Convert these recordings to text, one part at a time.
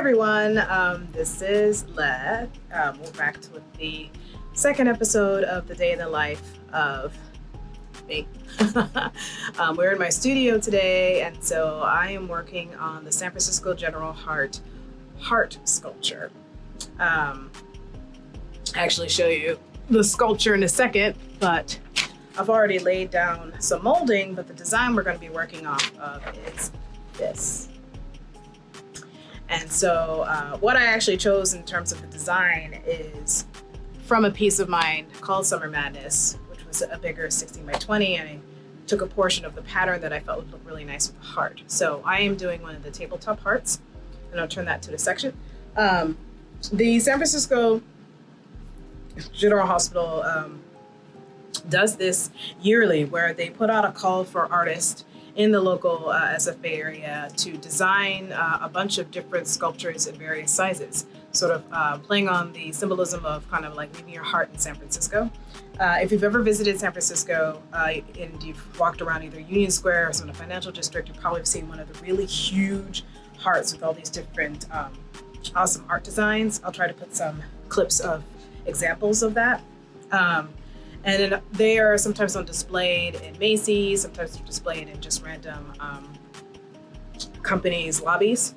everyone, this is Le. We're back with the second episode of the day in the life of me. We're in my studio today, and so I am working on the San Francisco General heart sculpture. I'll actually show you the sculpture in a second, but I've already laid down some molding, but the design we're going to be working off of is this. And so what I actually chose in terms of the design is from a piece of mine called Summer Madness, which was a bigger 16 by 20, and I took a portion of the pattern that I felt would look really nice with a heart. So I am doing one of the tabletop hearts, and I'll turn that to the section. The San Francisco General Hospital does this yearly, where they put out a call for artists in the local SF Bay area to design a bunch of different sculptures in various sizes, sort of playing on the symbolism of kind of like leaving your heart in San Francisco. If you've ever visited San Francisco and you've walked around either Union Square or some of the financial district, you've probably seen one of the really huge hearts with all these different awesome art designs. I'll try to put some clips of examples of that. And then they are sometimes on displayed in Macy's, sometimes they're displayed in just random companies' lobbies.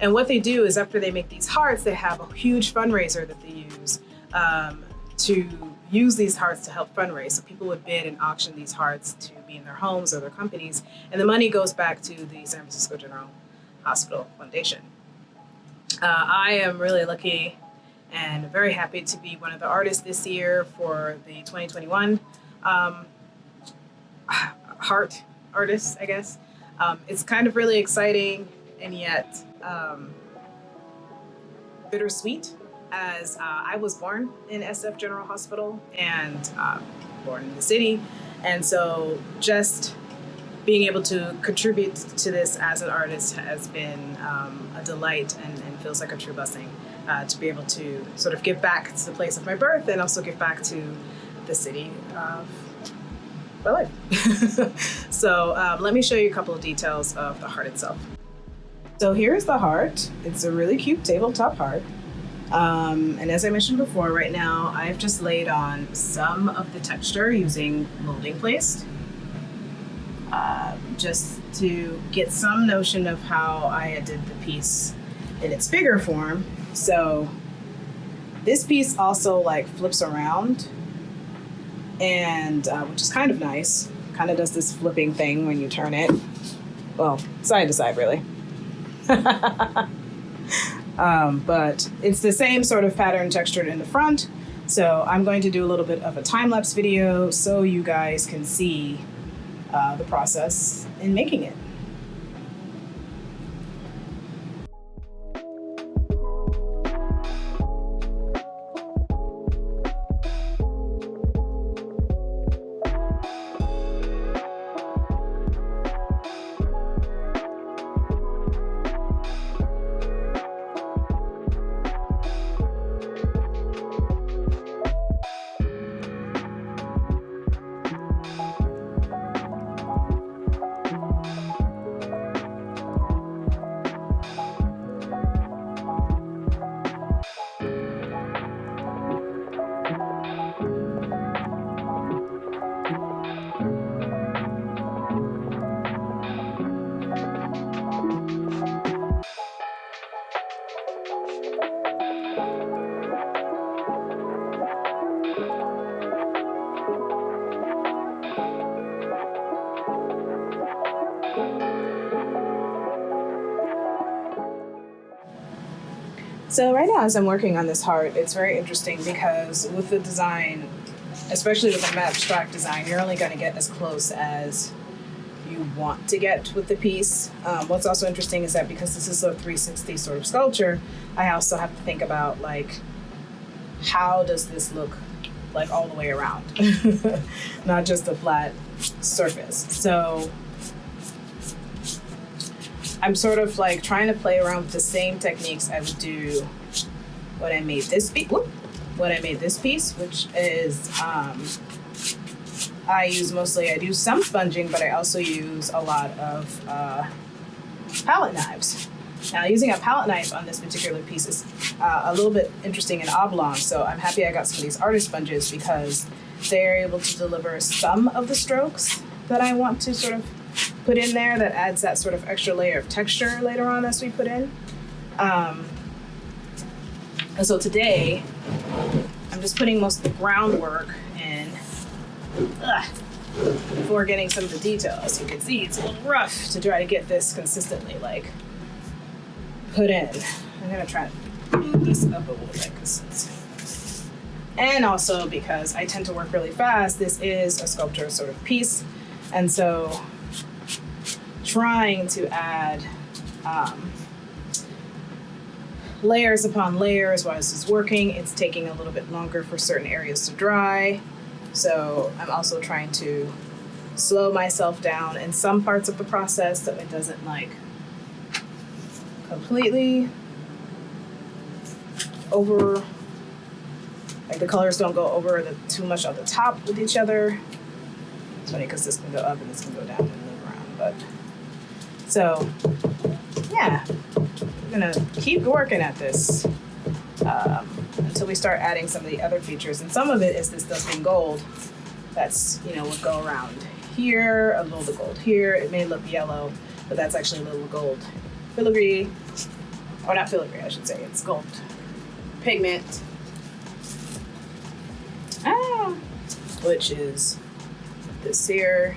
And what they do is after they make these hearts, they have a huge fundraiser that they use to use these hearts to help fundraise. So people would bid and auction these hearts to be in their homes or their companies. And the money goes back to the San Francisco General Hospital Foundation. I am really lucky and very happy to be one of the artists this year for the 2021 heart artists, I guess. It's kind of really exciting and yet bittersweet, as I was born in SF General Hospital and born in the city. And so just being able to contribute to this as an artist has been a delight and feels like a true blessing. To be able to sort of give back to the place of my birth and also give back to the city of my life. So let me show you a couple of details of the heart itself. So here's the heart. It's a really cute tabletop heart. And as I mentioned before, right now I've just laid on some of the texture using molding paste, just to get some notion of how I did the piece in its bigger form. So this piece also like flips around, and which is kind of nice. Kind of does this flipping thing when you turn it. Well, side to side, really. But it's the same sort of pattern textured in the front. So I'm going to do a little bit of a time-lapse video so you guys can see the process in making it. So right now, as I'm working on this heart, it's very interesting because with the design, especially with an abstract design, you're only going to get as close as you want to get with the piece. What's also interesting is that because this is a 360 sort of sculpture, I also have to think about like, how does this look like all the way around, not just a flat surface. So I'm sort of like trying to play around with the same techniques I would do when I made this piece. Which is I do some sponging, but I also use a lot of palette knives. Now, using a palette knife on this particular piece is a little bit interesting and oblong, so I'm happy I got some of these artist sponges because they're able to deliver some of the strokes that I want to sort of put in there that adds that sort of extra layer of texture later on as we put in. And so today, I'm just putting most of the groundwork in before getting some of the details. You can see it's a little rough to try to get this consistently like put in. I'm gonna try to move this up a little bit and also because I tend to work really fast, this is a sculpture sort of piece. And so trying to add layers upon layers while this is working, it's taking a little bit longer for certain areas to dry. So I'm also trying to slow myself down in some parts of the process so it doesn't like completely over, like the colors don't go over too much on the top with each other. It's funny because this can go up and this can go down and move around, but so yeah, I'm gonna keep working at this until we start adding some of the other features. And some of it is this dusting gold that's, you know, will go around here, a little bit gold here. It may look yellow, but that's actually a little gold filigree, or not filigree, I should say. It's gold pigment, which is this here.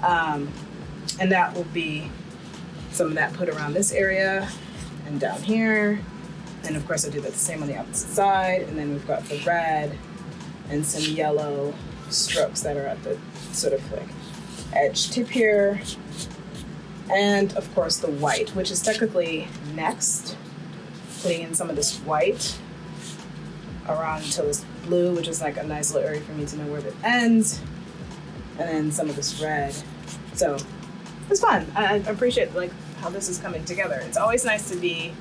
And that will be some of that put around this area and down here. And of course I do that the same on the opposite side. And then we've got the red and some yellow strokes that are at the sort of like edge tip here. And of course the white, which is technically next. Putting in some of this white around until this blue, which is like a nice little area for me to know where it ends. And then some of this red. So it's fun. I appreciate like how this is coming together. It's always nice to be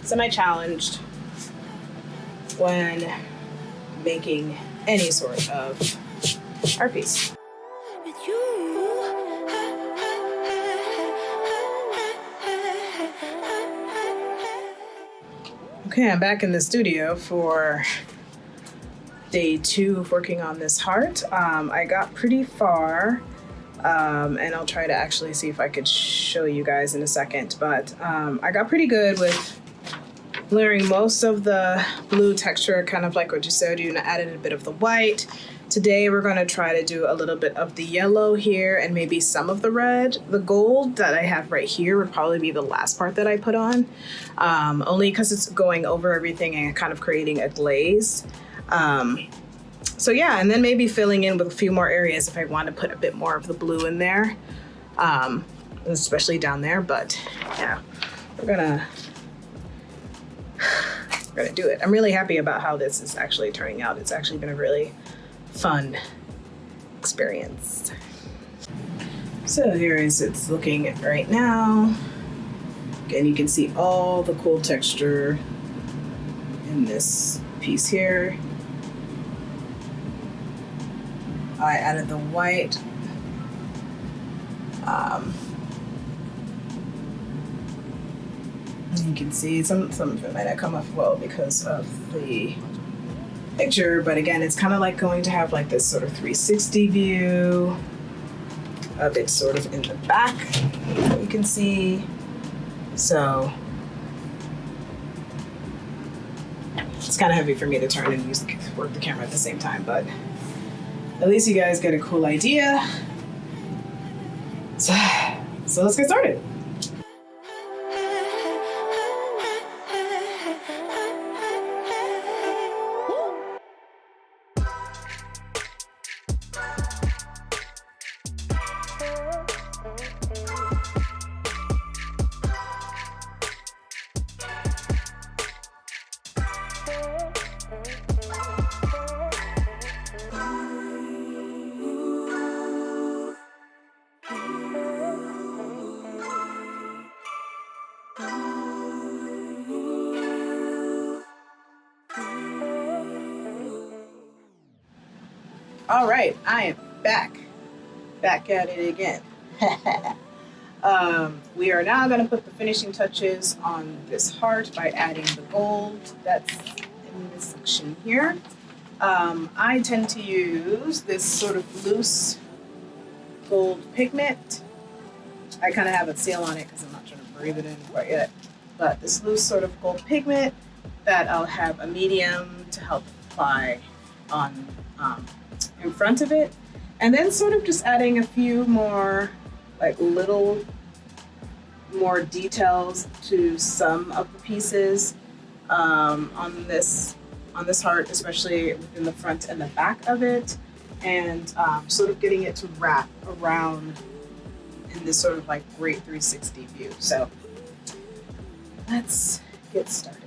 semi-challenged when making any sort of art piece. Okay, I'm back in the studio for day 2 of working on this heart. I got pretty far, and I'll try to actually see if I could show you guys in a second, but I got pretty good with layering most of the blue texture, kind of like what you showed you, and I added a bit of the white. Today we're going to try to do a little bit of the yellow here and maybe some of the red. The gold that I have right here would probably be the last part that I put on, only because it's going over everything and kind of creating a glaze. So yeah, and then maybe filling in with a few more areas if I want to put a bit more of the blue in there, especially down there. But yeah, we're gonna do it. I'm really happy about how this is actually turning out. It's actually been a really fun experience. So here is it's looking right now. Again, you can see all the cool texture in this piece here. I added the white. You can see some of it might not come off well because of the picture, but again, it's kind of like going to have like this sort of 360 view of it sort of in the back, you can see. So it's kind of heavy for me to turn and work the camera at the same time, but at least you guys get a cool idea. So let's get started. All right, I am back at it again. We are now going to put the finishing touches on this heart by adding the gold that's in this section here. I tend to use this sort of loose gold pigment. I kind of have a seal on it because I'm not trying to breathe it in quite yet. But this loose sort of gold pigment that I'll have a medium to help apply on in front of it. And then sort of just adding a few more like little more details to some of the pieces on this heart, especially within the front and the back of it, and sort of getting it to wrap around in this sort of like great 360 view. So let's get started.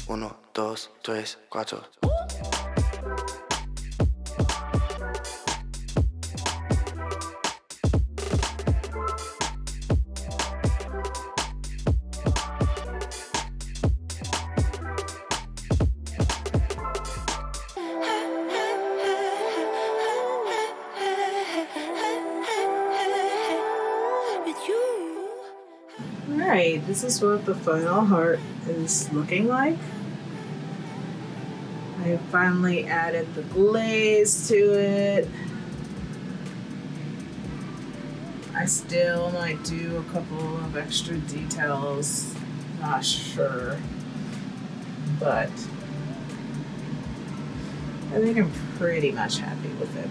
Uno, dos, tres, cuatro. Alright, this is what the final heart is looking like. I finally added the glaze to it. I still might do a couple of extra details, not sure, but I think I'm pretty much happy with it.